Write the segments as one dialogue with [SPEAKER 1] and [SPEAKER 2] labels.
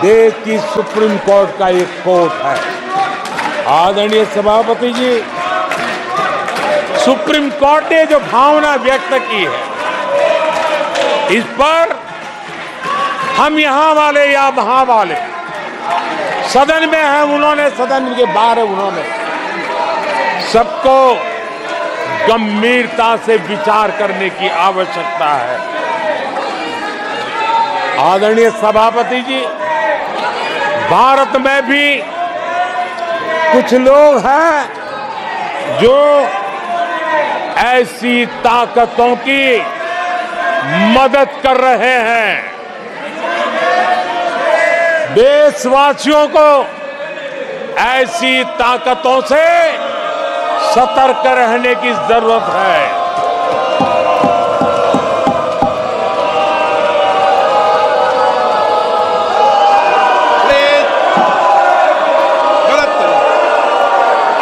[SPEAKER 1] देश की supreme court का एक कोर्ट है। आदरणीय सभापति जी, सुप्रीम कोर्ट ने जो भावना व्यक्त की है, इस पर हम यहां वाले या वहां वाले, सदन में है उन्होंने, सदन के बाहर है उन्होंने, सबको गंभीरता से विचार करने की आवश्यकता है। आदरणीय सभापति जी, भारत में भी कुछ लोग हैं जो ऐसी ताकतों की मदद कर रहे हैं। देशवासियों को ऐसी ताकतों से सतर्क रहने की जरूरत है।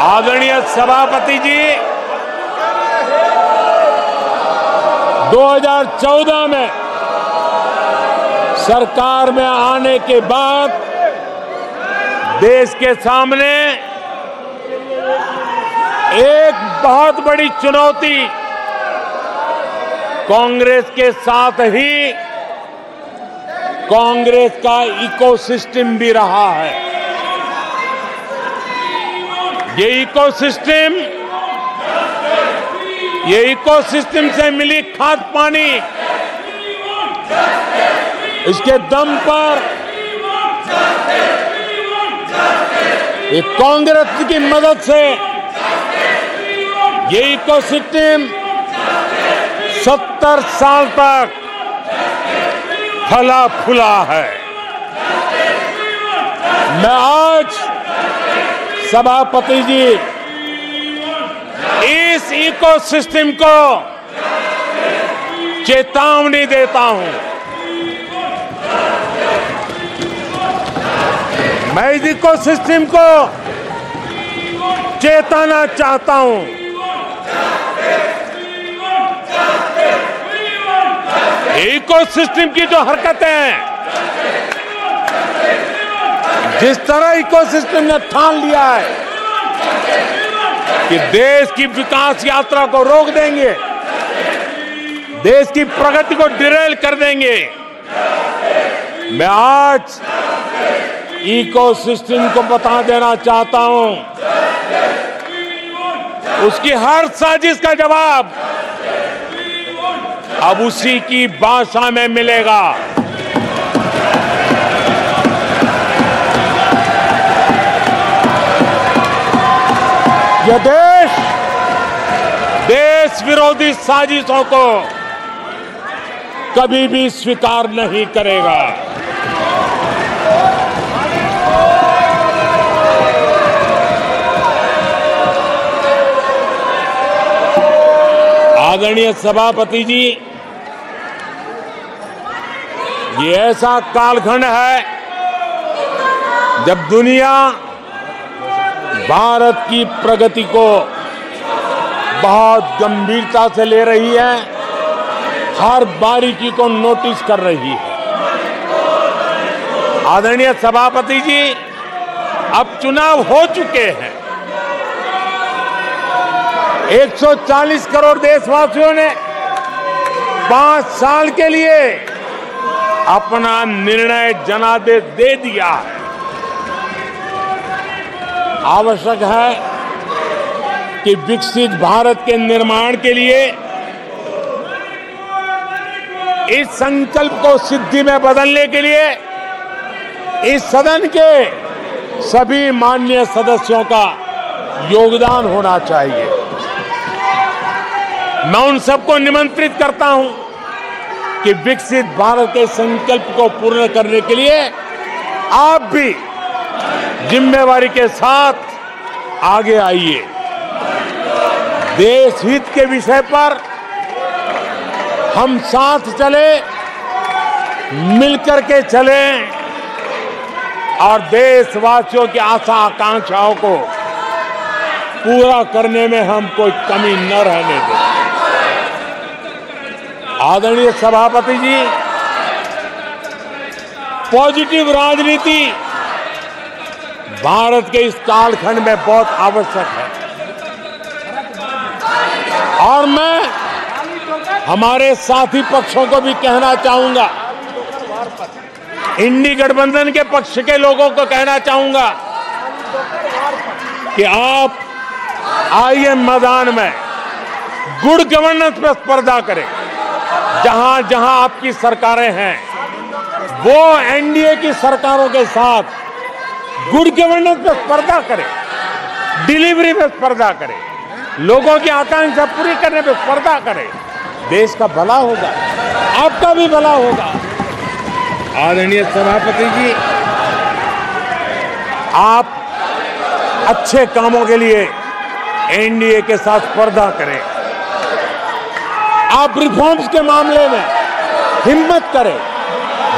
[SPEAKER 1] आदरणीय सभापति जी, 2014 में सरकार में आने के बाद देश के सामने एक बहुत बड़ी चुनौती कांग्रेस के साथ ही कांग्रेस का इकोसिस्टम भी रहा है। ये इकोसिस्टम से मिली खाद पानी, इसके दम पर एक कांग्रेस की मदद से ये इकोसिस्टम 70 साल तक फला फूला है। मैं आज सभापति जी इस इकोसिस्टम को चेतावनी देता हूं। मैं इस इकोसिस्टम को चेताना चाहता हूं। इकोसिस्टम की जो हरकतें हैं, जिस तरह इकोसिस्टम ने ठान लिया है कि देश की विकास यात्रा को रोक देंगे, देश की प्रगति को डिरेल कर देंगे, मैं आज इकोसिस्टम को बता देना चाहता हूं, उसकी हर साजिश का जवाब अब उसी की भाषा में मिलेगा। यह देश विरोधी साजिशों को कभी भी स्वीकार नहीं करेगा। आदरणीय सभापति जी, ये ऐसा कालखंड है जब दुनिया भारत की प्रगति को बहुत गंभीरता से ले रही है, हर बारीकी को नोटिस कर रही है। आदरणीय सभापति जी, अब चुनाव हो चुके हैं। 140 करोड़ देशवासियों ने 5 साल के लिए अपना निर्णय जनादेश दे दिया है। आवश्यक है कि विकसित भारत के निर्माण के लिए इस संकल्प को सिद्धि में बदलने के लिए इस सदन के सभी माननीय सदस्यों का योगदान होना चाहिए। मैं उन सबको निमंत्रित करता हूं कि विकसित भारत के संकल्प को पूर्ण करने के लिए आप भी जिम्मेवारी के साथ आगे आइए। देश हित के विषय पर हम साथ चले, मिलकर के चले और देशवासियों की आशा आकांक्षाओं को पूरा करने में हम कोई कमी न रहने दें। आदरणीय सभापति जी, पॉजिटिव राजनीति भारत के इस कालखंड में बहुत आवश्यक है। और मैं हमारे साथी पक्षों को भी कहना चाहूंगा, इंडी गठबंधन के पक्ष के लोगों को कहना चाहूंगा कि आप आइए मैदान में, गुड गवर्नेंस में स्पर्धा करें। जहां जहां आपकी सरकारें हैं वो एनडीए की सरकारों के साथ गुड गवर्नेंस में स्पर्धा करें, डिलीवरी में स्पर्धा करें, लोगों की आकांक्षा पूरी करने में स्पर्धा करें। देश का भला होगा, आपका भी भला होगा। आदरणीय सभापति जी, आप अच्छे कामों के लिए एनडीए के साथ स्पर्धा करें। आप रिफॉर्म्स के मामले में हिम्मत करें।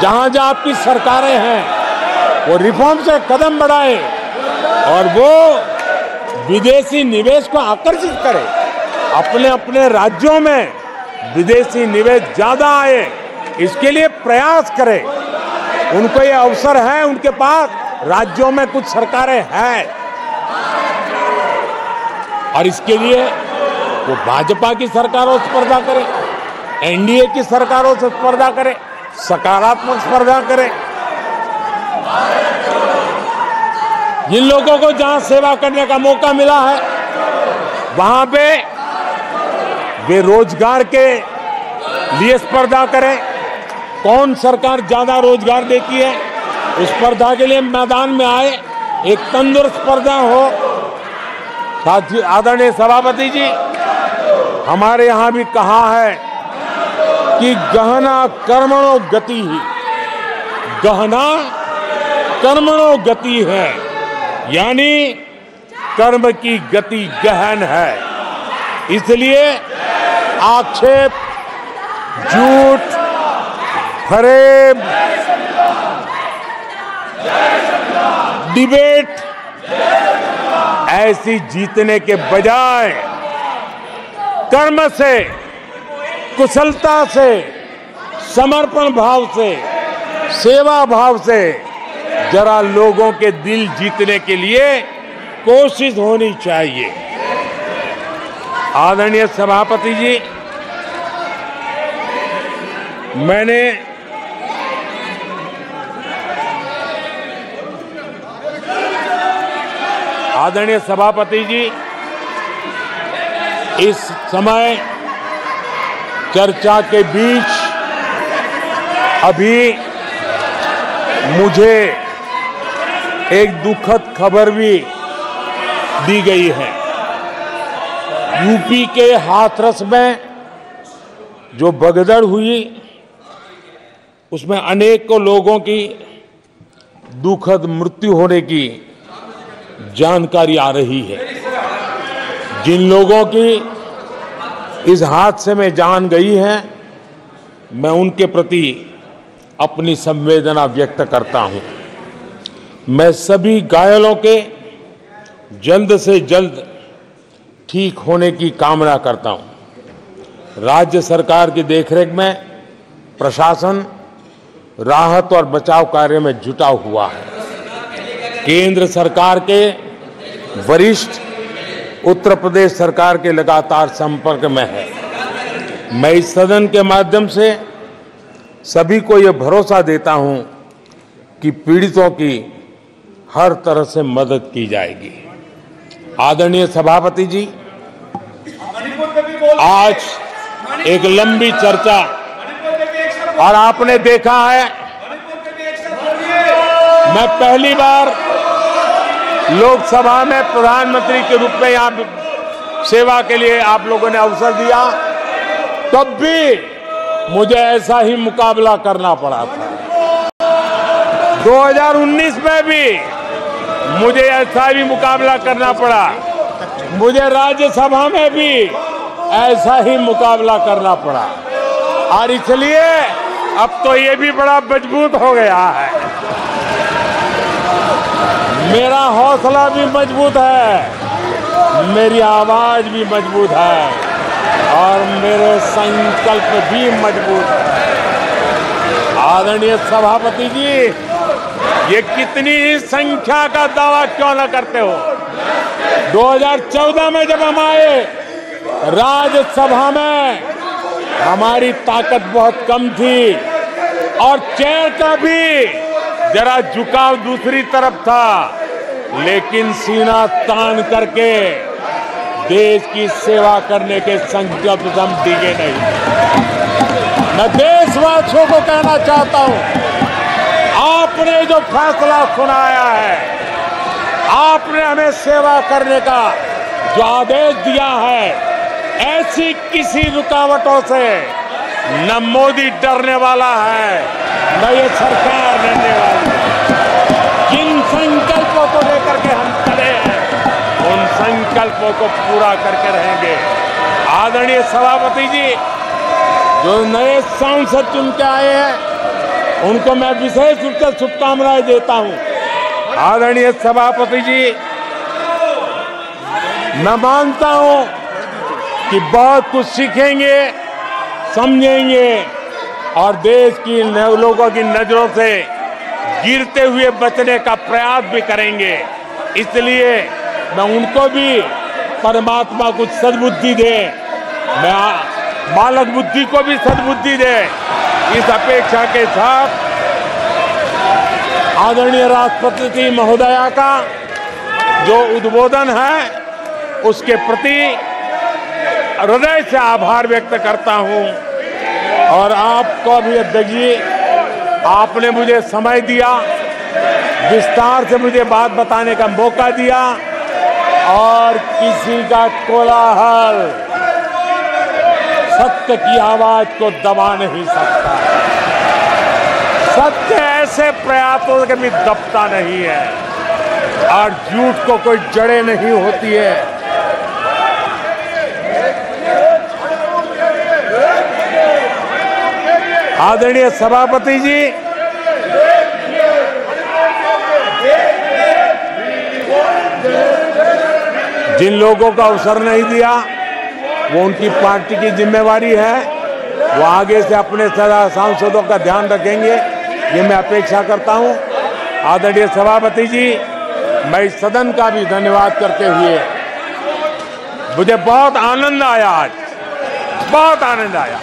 [SPEAKER 1] जहां जहां आपकी सरकारें हैं वो रिफॉर्म से कदम बढ़ाएं और वो विदेशी निवेश को आकर्षित करें। अपने अपने राज्यों में विदेशी निवेश ज्यादा आए, इसके लिए प्रयास करें। उनको ये अवसर है, उनके पास राज्यों में कुछ सरकारें हैं और इसके लिए वो भाजपा की सरकारों से स्पर्धा करें, एनडीए की सरकारों से स्पर्धा करें, सकारात्मक स्पर्धा करें। जिन लोगों को जहां सेवा करने का मौका मिला है वहां पे वे रोजगार के लिए स्पर्धा करें। कौन सरकार ज्यादा रोजगार देती है उस स्पर्धा के लिए मैदान में आए, एक तंदुरुस्त स्पर्धा हो। साथी आदरणीय सभापति जी, हमारे यहां भी कहा है कि गहना कर्मणो गति ही, गहना कर्मणो गति है, यानी कर्म की गति गहन है। इसलिए आक्षेप, झूठ, फरेब, डिबेट ऐसी जीतने के बजाय कर्म से, कुशलता से, समर्पण भाव से, सेवा भाव से जरा लोगों के दिल जीतने के लिए कोशिश होनी चाहिए। आदरणीय सभापति जी, मैंने आदरणीय सभापति जी, इस समय चर्चा के बीच अभी मुझे एक दुखद खबर भी दी गई है। यूपी के हाथरस में जो भगदड़ हुई उसमें अनेकों लोगों की दुखद मृत्यु होने की जानकारी आ रही है। जिन लोगों की इस हादसे में जान गई है, मैं उनके प्रति अपनी संवेदना व्यक्त करता हूं। मैं सभी घायलों के जल्द से जल्द ठीक होने की कामना करता हूं। राज्य सरकार की देखरेख में प्रशासन राहत और बचाव कार्य में जुटा हुआ है। केंद्र सरकार के वरिष्ठ उत्तर प्रदेश सरकार के लगातार संपर्क में है। मैं इस सदन के माध्यम से सभी को यह भरोसा देता हूं कि पीड़ितों की हर तरह से मदद की जाएगी। आदरणीय सभापति जी, आज एक लंबी चर्चा और आपने देखा है, मैं पहली बार लोकसभा में प्रधानमंत्री के रूप में यहाँ सेवा के लिए आप लोगों ने अवसर दिया, तब भी मुझे ऐसा ही मुकाबला करना पड़ा था। 2019 में भी मुझे ऐसा ही मुकाबला करना पड़ा। मुझे राज्यसभा में भी ऐसा ही मुकाबला करना पड़ा और इसलिए अब तो ये भी बड़ा मजबूत हो गया है। मेरा हौसला भी मजबूत है, मेरी आवाज भी मजबूत है और मेरे संकल्प भी मजबूत है। आदरणीय सभापति जी, ये कितनी ही संख्या का दावा क्यों न करते हो। 2014 में जब हम आए राज्यसभा में हमारी ताकत बहुत कम थी और चेयर का भी जरा झुकाव दूसरी तरफ था, लेकिन सीना तान करके देश की सेवा करने के संकल्प से हम डिगे नहीं। मैं देशवासियों को कहना चाहता हूं, आपने जो फैसला सुनाया है, आपने हमें सेवा करने का जो आदेश दिया है, ऐसी किसी रुकावटों से न मोदी डरने वाला है न ये सरकार डरने वाली है। जिन संकल्पों को लेकर के हम चले हैं, उन संकल्पों को पूरा करके रहेंगे। आदरणीय सभापति जी, जो नए सांसद चुन के आए हैं, उनको मैं विशेष रूप से शुभकामनाएं देता हूं। आदरणीय सभापति जी, मैं मानता हूं कि बहुत कुछ सीखेंगे, समझेंगे और देश की लोगों की नजरों से गिरते हुए बचने का प्रयास भी करेंगे। इसलिए मैं उनको भी परमात्मा कुछ सद्बुद्धि दे, मैं बालक बुद्धि को भी सद्बुद्धि दे, इस अपेक्षा के साथ आदरणीय राष्ट्रपति महोदया का जो उद्बोधन है, उसके प्रति हृदय से आभार व्यक्त करता हूं। और आपको भी अध्यक्ष जी, आपने मुझे समय दिया, विस्तार से मुझे बात बताने का मौका दिया और किसी का कोलाहल सत्य की आवाज को दबा नहीं सकता। सत्य ऐसे प्रयासों के भी दबता नहीं है और झूठ को कोई जड़ें नहीं होती है। आदरणीय सभापति जी, जिन लोगों का अवसर नहीं दिया, वो उनकी पार्टी की जिम्मेवारी है, वो आगे से अपने सांसदों का ध्यान रखेंगे, ये मैं अपेक्षा करता हूं। आदरणीय सभापति जी, मैं इस सदन का भी धन्यवाद करते हुए, मुझे बहुत आनंद आया, आज बहुत आनंद आया।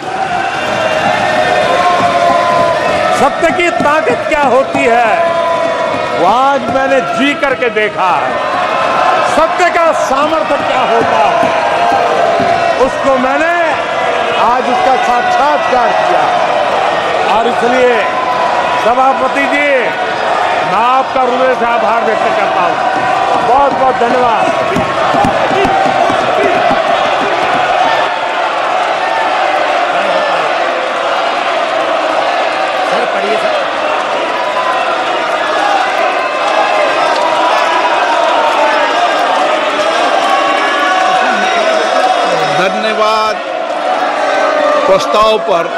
[SPEAKER 1] सत्य की ताकत क्या होती है, वो आज मैंने जी करके देखा है। सत्य का सामर्थ्य क्या होता है, उसको मैंने आज उसका साक्षात्कार किया। और इसलिए सभापति जी, मैं आपका हृदय से आभार व्यक्त करता हूं। बहुत बहुत धन्यवाद।
[SPEAKER 2] धन्यवाद। प्रस्ताव पर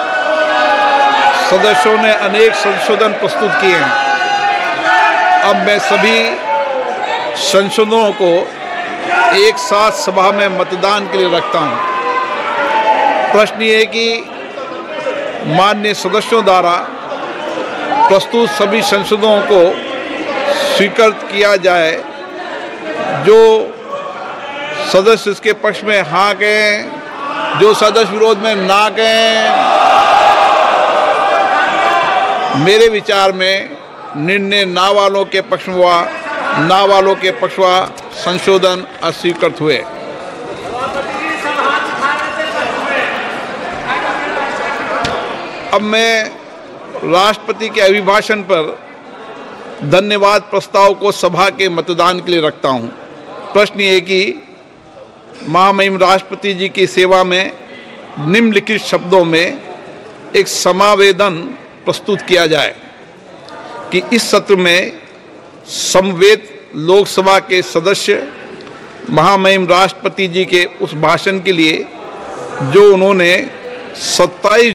[SPEAKER 2] सदस्यों ने अनेक संशोधन प्रस्तुत किए हैं। अब मैं सभी संशोधनों को एक साथ सभा में मतदान के लिए रखता हूं। प्रश्न ये है कि माननीय सदस्यों द्वारा प्रस्तुत सभी संशोधनों को स्वीकृत किया जाए। जो सदस्य इसके पक्ष में हाँ कहें, जो सदस्य विरोध में ना कहें। मेरे विचार में निर्णय ना वालों के पक्ष में हुआ, ना वालों के पक्ष हुआ, संशोधन अस्वीकृत हुए। अब मैं राष्ट्रपति के अभिभाषण पर धन्यवाद प्रस्ताव को सभा के मतदान के लिए रखता हूं। प्रश्न ये कि महामहिम राष्ट्रपति जी की सेवा में निम्नलिखित शब्दों में एक समावेदन प्रस्तुत किया जाए कि इस सत्र में समवेत लोकसभा के सदस्य महामहिम राष्ट्रपति जी के उस भाषण के लिए जो उन्होंने 27